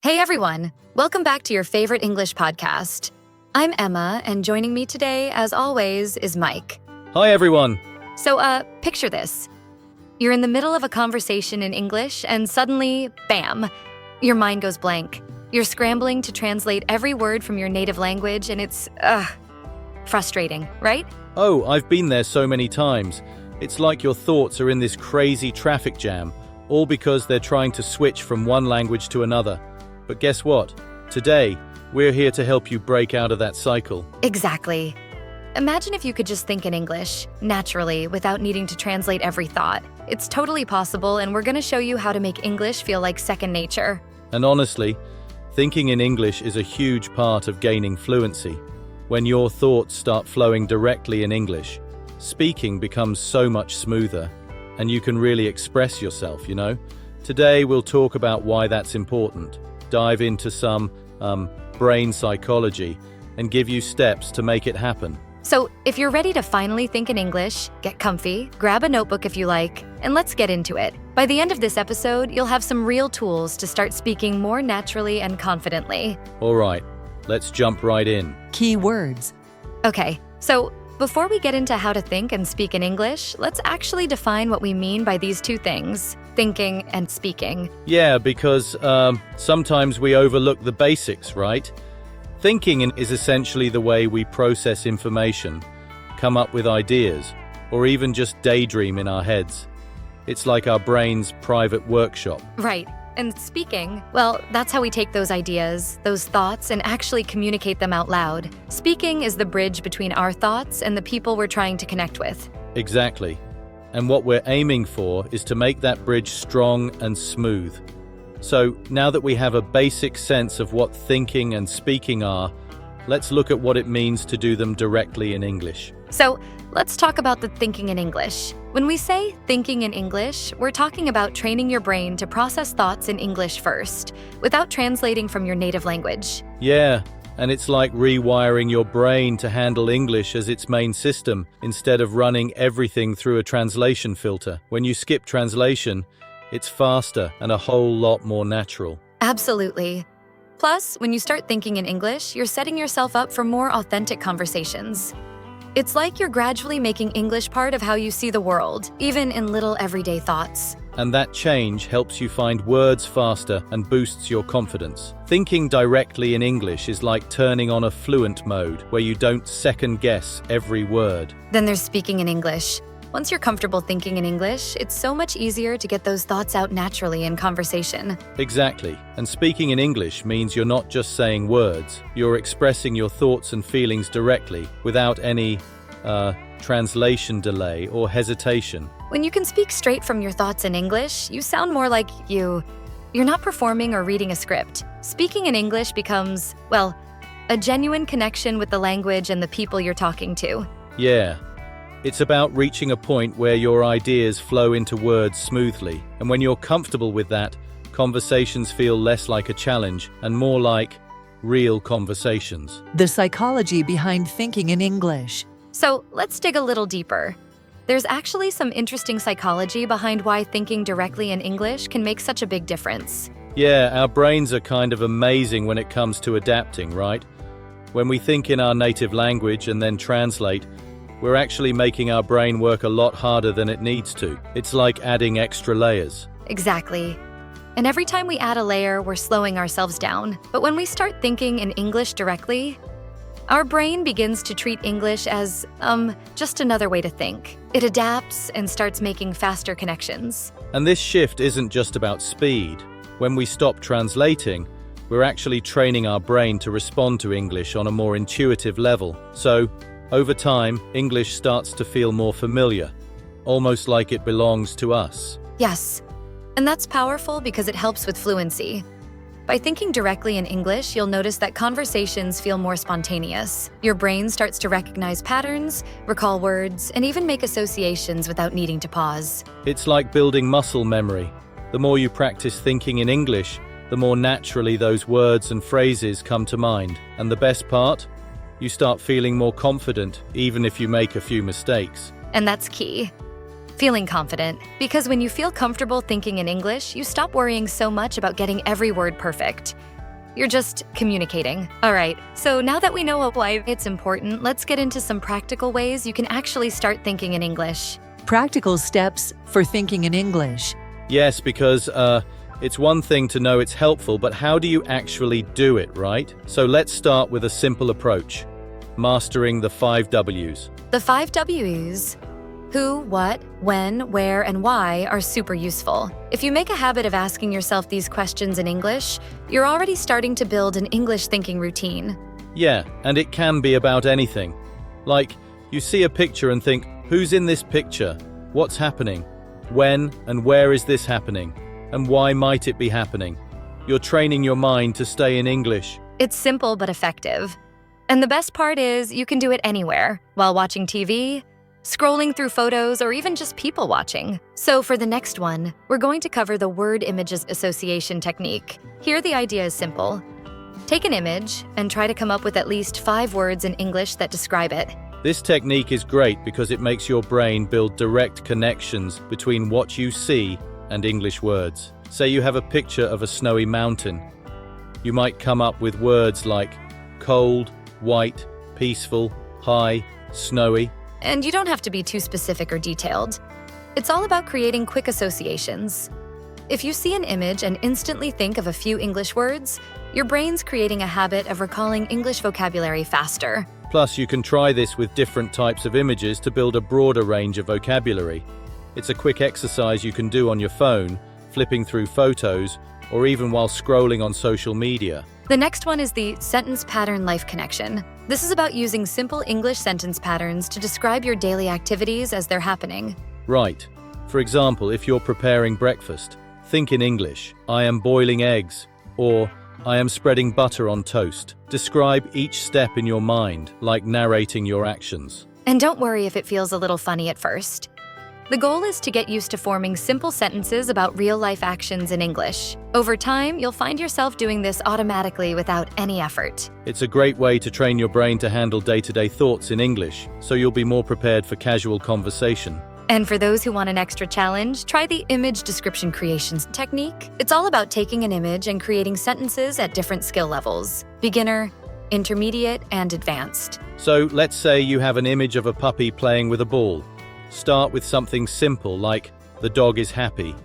Hey everyone, welcome back to your favorite English podcast. I'm Emma, and joining me today, as always, is Mike. Hi everyone. So, picture this. You're in the middle of a conversation in English, and suddenly, bam, your mind goes blank. You're scrambling to translate every word from your native language, and it's, frustrating, right? Oh, I've been there so many times. It's like your thoughts are in this crazy traffic jam, all because they're trying to switch from one language to another. But guess what? Today, we're here to help you break out of that cycle. Exactly. Imagine if you could just think in English, naturally, without needing to translate every thought. It's totally possible, and we're going to show you how to make English feel like second nature. And honestly, thinking in English is a huge part of gaining fluency. When your thoughts start flowing directly in English, speaking becomes so much smoother, and you can really express yourself, Today, we'll talk about why that's important, dive into some brain psychology, and give you steps to make it happen. So, if you're ready to finally think in English, get comfy, grab a notebook if you like, and let's get into it. By the end of this episode, you'll have some real tools to start speaking more naturally and confidently. All right, let's jump right in. Key words. Okay, so before we get into how to think and speak in English, let's actually define what we mean by these two things, thinking and speaking. Yeah, because sometimes we overlook the basics, right? Thinking is essentially the way we process information, come up with ideas, or even just daydream in our heads. It's like our brain's private workshop. Right. And speaking, well, that's how we take those ideas, those thoughts, and actually communicate them out loud. Speaking is the bridge between our thoughts and the people we're trying to connect with. Exactly. And what we're aiming for is to make that bridge strong and smooth. So now that we have a basic sense of what thinking and speaking are, let's look at what it means to do them directly in English. So let's talk about the thinking in English. When we say thinking in English, we're talking about training your brain to process thoughts in English first, without translating from your native language. Yeah, and it's like rewiring your brain to handle English as its main system, instead of running everything through a translation filter. When you skip translation, it's faster and a whole lot more natural. Absolutely. Plus, when you start thinking in English, you're setting yourself up for more authentic conversations. It's like you're gradually making English part of how you see the world, even in little everyday thoughts. And that change helps you find words faster and boosts your confidence. Thinking directly in English is like turning on a fluent mode, where you don't second-guess every word. Then there's speaking in English. Once you're comfortable thinking in English, it's so much easier to get those thoughts out naturally in conversation. Exactly. And speaking in English means you're not just saying words, you're expressing your thoughts and feelings directly, without any translation delay or hesitation. When you can speak straight from your thoughts in English, you sound more like you're not performing or reading a script. Speaking in English becomes, well, a genuine connection with the language and the people you're talking to. Yeah. It's about reaching a point where your ideas flow into words smoothly. And when you're comfortable with that, conversations feel less like a challenge and more like real conversations. The psychology behind thinking in English. So let's dig a little deeper. There's actually some interesting psychology behind why thinking directly in English can make such a big difference. Yeah, our brains are kind of amazing when it comes to adapting, right? When we think in our native language and then translate, we're actually making our brain work a lot harder than it needs to. It's like adding extra layers. Exactly. And every time we add a layer, we're slowing ourselves down. But when we start thinking in English directly, our brain begins to treat English as, just another way to think. It adapts and starts making faster connections. And this shift isn't just about speed. When we stop translating, we're actually training our brain to respond to English on a more intuitive level. So, over time, English starts to feel more familiar, almost like it belongs to us. Yes, and that's powerful because it helps with fluency. By thinking directly in English, you'll notice that conversations feel more spontaneous. Your brain starts to recognize patterns, recall words, and even make associations without needing to pause. It's like building muscle memory. The more you practice thinking in English, the more naturally those words and phrases come to mind. And the best part? You start feeling more confident, even if you make a few mistakes. And that's key. Feeling confident. Because when you feel comfortable thinking in English, you stop worrying so much about getting every word perfect. You're just communicating. All right, so now that we know why it's important, let's get into some practical ways you can actually start thinking in English. Practical steps for thinking in English. Yes, because it's one thing to know it's helpful, but how do you actually do it, right? So let's start with a simple approach. Mastering the 5 W's. The 5 W's, who, what, when, where, and why, are super useful. If you make a habit of asking yourself these questions in English, you're already starting to build an English thinking routine. Yeah, and it can be about anything. Like, you see a picture and think, who's in this picture? What's happening? When and where is this happening? And why might it be happening? You're training your mind to stay in English. It's simple but effective. And the best part is you can do it anywhere, while watching TV, scrolling through photos, or even just people watching. So for the next one, we're going to cover the word images association technique. Here the idea is simple. Take an image and try to come up with at least 5 words in English that describe it. This technique is great because it makes your brain build direct connections between what you see and English words. Say you have a picture of a snowy mountain. You might come up with words like cold, white, peaceful, high, snowy. And you don't have to be too specific or detailed. It's all about creating quick associations. If you see an image and instantly think of a few English words, your brain's creating a habit of recalling English vocabulary faster. Plus, you can try this with different types of images to build a broader range of vocabulary. It's a quick exercise you can do on your phone, flipping through photos, or even while scrolling on social media. The next one is the sentence pattern life connection. This is about using simple English sentence patterns to describe your daily activities as they're happening. Right. For example, if you're preparing breakfast, think in English, I am boiling eggs, or I am spreading butter on toast. Describe each step in your mind, like narrating your actions. And don't worry if it feels a little funny at first. The goal is to get used to forming simple sentences about real-life actions in English. Over time, you'll find yourself doing this automatically without any effort. It's a great way to train your brain to handle day-to-day thoughts in English, so you'll be more prepared for casual conversation. And for those who want an extra challenge, try the image description creations technique. It's all about taking an image and creating sentences at different skill levels: beginner, intermediate, and advanced. So let's say you have an image of a puppy playing with a ball. Start with something simple like, the dog is happy.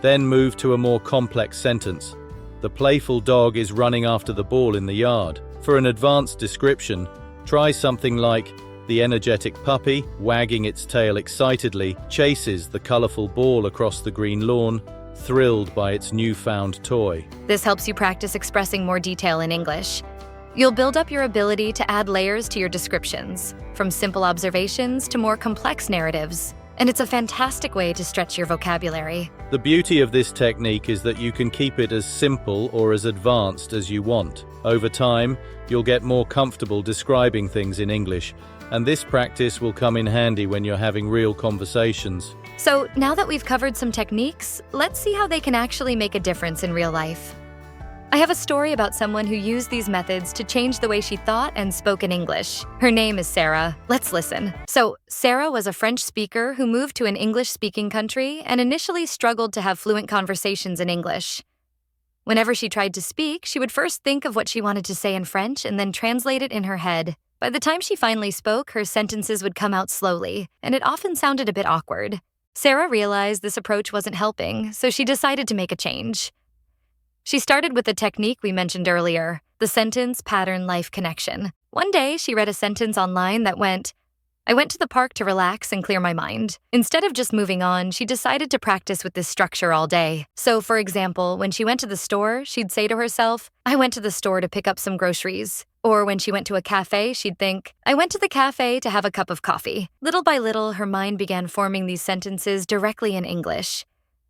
Then move to a more complex sentence. The playful dog is running after the ball in the yard. For an advanced description, try something like, the energetic puppy, wagging its tail excitedly, chases the colorful ball across the green lawn, thrilled by its newfound toy. This helps you practice expressing more detail in English. You'll build up your ability to add layers to your descriptions, from simple observations to more complex narratives. And it's a fantastic way to stretch your vocabulary. The beauty of this technique is that you can keep it as simple or as advanced as you want. Over time, you'll get more comfortable describing things in English, and this practice will come in handy when you're having real conversations. So now that we've covered some techniques, let's see how they can actually make a difference in real life. I have a story about someone who used these methods to change the way she thought and spoke in English. Her name is Sarah. Let's listen. So, Sarah was a French speaker who moved to an English-speaking country and initially struggled to have fluent conversations in English. Whenever she tried to speak, she would first think of what she wanted to say in French and then translate it in her head. By the time she finally spoke, her sentences would come out slowly, and it often sounded a bit awkward. Sarah realized this approach wasn't helping, so she decided to make a change. She started with the technique we mentioned earlier, the sentence pattern life connection. One day, she read a sentence online that went, I went to the park to relax and clear my mind. Instead of just moving on, she decided to practice with this structure all day. So, for example, when she went to the store, she'd say to herself, I went to the store to pick up some groceries. Or when she went to a cafe, she'd think, I went to the cafe to have a cup of coffee. Little by little, her mind began forming these sentences directly in English.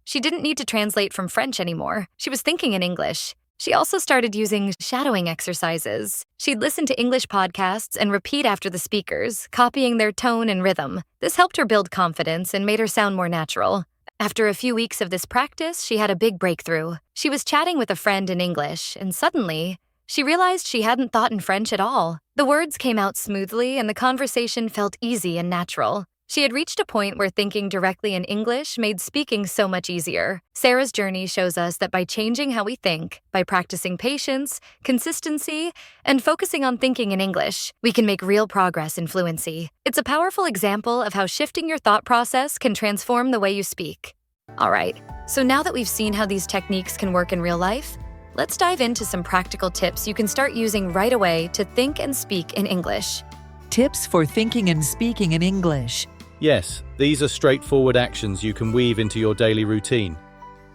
She didn't need to translate from French anymore. She was thinking in English. She also started using shadowing exercises. She'd listen to English podcasts and repeat after the speakers, copying their tone and rhythm. This helped her build confidence and made her sound more natural. After a few weeks of this practice, she had a big breakthrough. She was chatting with a friend in English, and suddenly, she realized she hadn't thought in French at all. The words came out smoothly, and the conversation felt easy and natural. She had reached a point where thinking directly in English made speaking so much easier. Sarah's journey shows us that by changing how we think, by practicing patience, consistency, and focusing on thinking in English, we can make real progress in fluency. It's a powerful example of how shifting your thought process can transform the way you speak. All right, so now that we've seen how these techniques can work in real life, let's dive into some practical tips you can start using right away to think and speak in English. Tips for thinking and speaking in English. Yes, these are straightforward actions you can weave into your daily routine.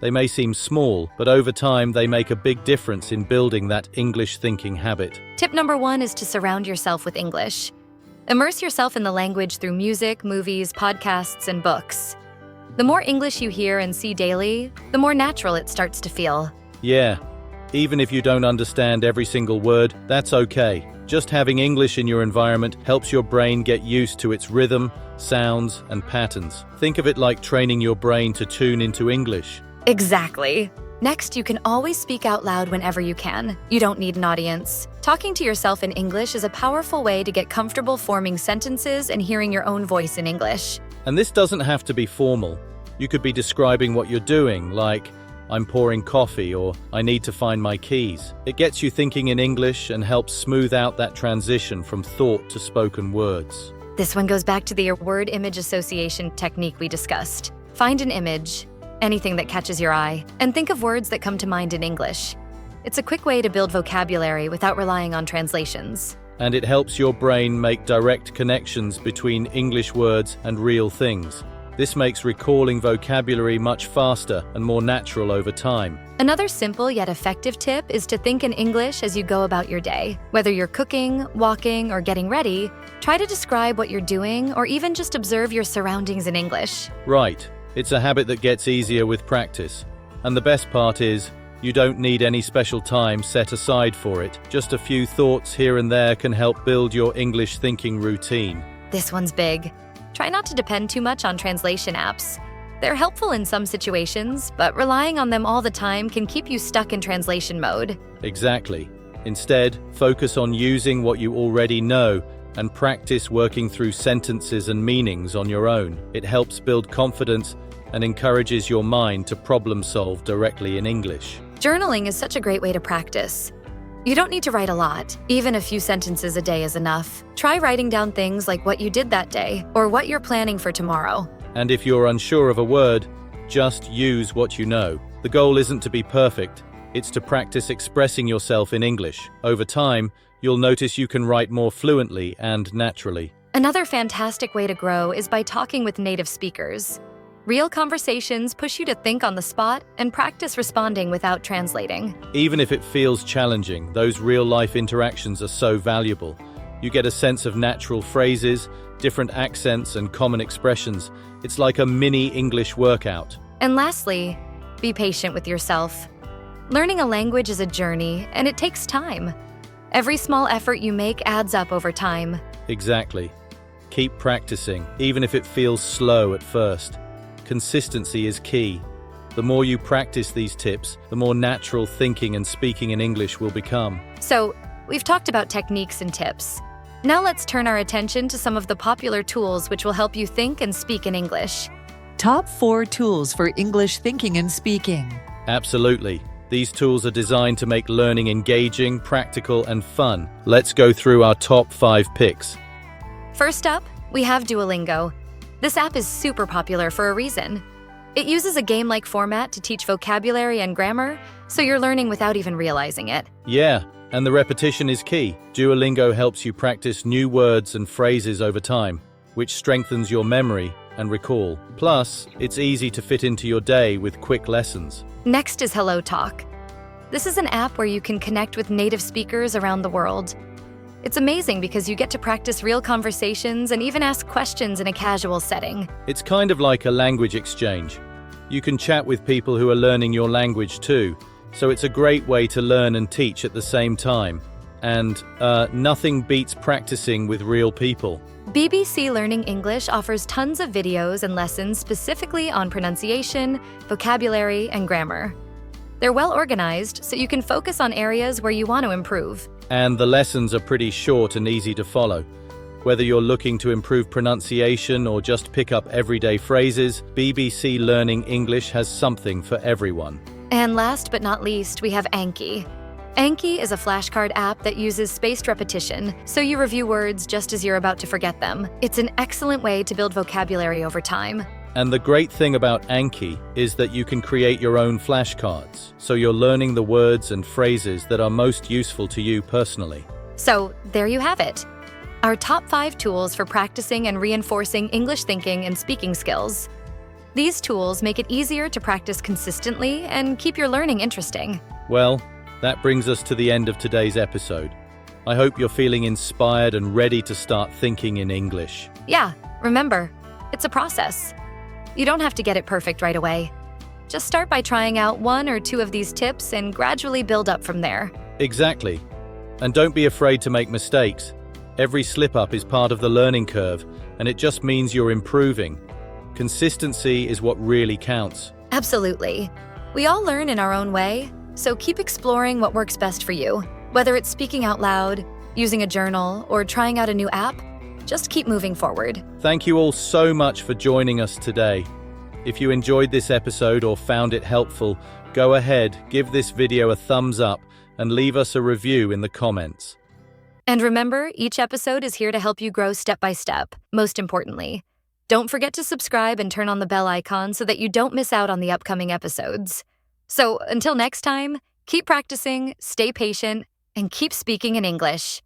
They may seem small, but over time they make a big difference in building that English thinking habit. Tip number 1 is to surround yourself with English. Immerse yourself in the language through music, movies, podcasts, and books. The more English you hear and see daily, the more natural it starts to feel. Yeah, even if you don't understand every single word, that's okay. Just having English in your environment helps your brain get used to its rhythm, sounds, and patterns. Think of it like training your brain to tune into English. Exactly. Next, you can always speak out loud whenever you can. You don't need an audience. Talking to yourself in English is a powerful way to get comfortable forming sentences and hearing your own voice in English. And this doesn't have to be formal. You could be describing what you're doing, like, I'm pouring coffee, or I need to find my keys. It gets you thinking in English and helps smooth out that transition from thought to spoken words. This one goes back to the word-image association technique we discussed. Find an image, anything that catches your eye, and think of words that come to mind in English. It's a quick way to build vocabulary without relying on translations. And it helps your brain make direct connections between English words and real things. This makes recalling vocabulary much faster and more natural over time. Another simple yet effective tip is to think in English as you go about your day. Whether you're cooking, walking, or getting ready, try to describe what you're doing or even just observe your surroundings in English. Right. It's a habit that gets easier with practice. And the best part is, you don't need any special time set aside for it. Just a few thoughts here and there can help build your English thinking routine. This one's big. Try not to depend too much on translation apps. They're helpful in some situations, but relying on them all the time can keep you stuck in translation mode. Exactly. Instead, focus on using what you already know and practice working through sentences and meanings on your own. It helps build confidence and encourages your mind to problem solve directly in English. Journaling is such a great way to practice. You don't need to write a lot. Even a few sentences a day is enough. Try writing down things like what you did that day or what you're planning for tomorrow. And if you're unsure of a word, just use what you know. The goal isn't to be perfect, it's to practice expressing yourself in English. Over time, you'll notice you can write more fluently and naturally. Another fantastic way to grow is by talking with native speakers. Real conversations push you to think on the spot and practice responding without translating. Even if it feels challenging, those real-life interactions are so valuable. You get a sense of natural phrases, different accents, and common expressions. It's like a mini English workout. And lastly, be patient with yourself. Learning a language is a journey, and it takes time. Every small effort you make adds up over time. Exactly. Keep practicing, even if it feels slow at first. Consistency is key. The more you practice these tips, the more natural thinking and speaking in English will become. So, we've talked about techniques and tips. Now let's turn our attention to some of the popular tools which will help you think and speak in English. Top 4 tools for English thinking and speaking. Absolutely. These tools are designed to make learning engaging, practical, and fun. Let's go through our top 5 picks. First up, we have Duolingo. This app is super popular for a reason. It uses a game-like format to teach vocabulary and grammar, so you're learning without even realizing it. Yeah, and the repetition is key. Duolingo helps you practice new words and phrases over time, which strengthens your memory and recall. Plus, it's easy to fit into your day with quick lessons. Next is Hello Talk. This is an app where you can connect with native speakers around the world. It's amazing because you get to practice real conversations and even ask questions in a casual setting. It's kind of like a language exchange. You can chat with people who are learning your language too, so it's a great way to learn and teach at the same time. And nothing beats practicing with real people. BBC Learning English offers tons of videos and lessons specifically on pronunciation, vocabulary, and grammar. They're well organized, so you can focus on areas where you want to improve. And the lessons are pretty short and easy to follow. Whether you're looking to improve pronunciation or just pick up everyday phrases, BBC Learning English has something for everyone. And last but not least, we have Anki. Anki is a flashcard app that uses spaced repetition, so you review words just as you're about to forget them. It's an excellent way to build vocabulary over time. And the great thing about Anki is that you can create your own flashcards, so you're learning the words and phrases that are most useful to you personally. So, there you have it. Our top 5 tools for practicing and reinforcing English thinking and speaking skills. These tools make it easier to practice consistently and keep your learning interesting. Well, that brings us to the end of today's episode. I hope you're feeling inspired and ready to start thinking in English. Yeah, remember, it's a process. You don't have to get it perfect right away. Just start by trying out 1 or 2 of these tips and gradually build up from there. Exactly. And don't be afraid to make mistakes. Every slip-up is part of the learning curve, and it just means you're improving. Consistency is what really counts. Absolutely. We all learn in our own way, so keep exploring what works best for you. Whether it's speaking out loud, using a journal, or trying out a new app, just keep moving forward. Thank you all so much for joining us today. If you enjoyed this episode or found it helpful, go ahead, give this video a thumbs up, and leave us a review in the comments. And remember, each episode is here to help you grow step by step. Most importantly, don't forget to subscribe and turn on the bell icon so that you don't miss out on the upcoming episodes. So until next time, keep practicing, stay patient, and keep speaking in English.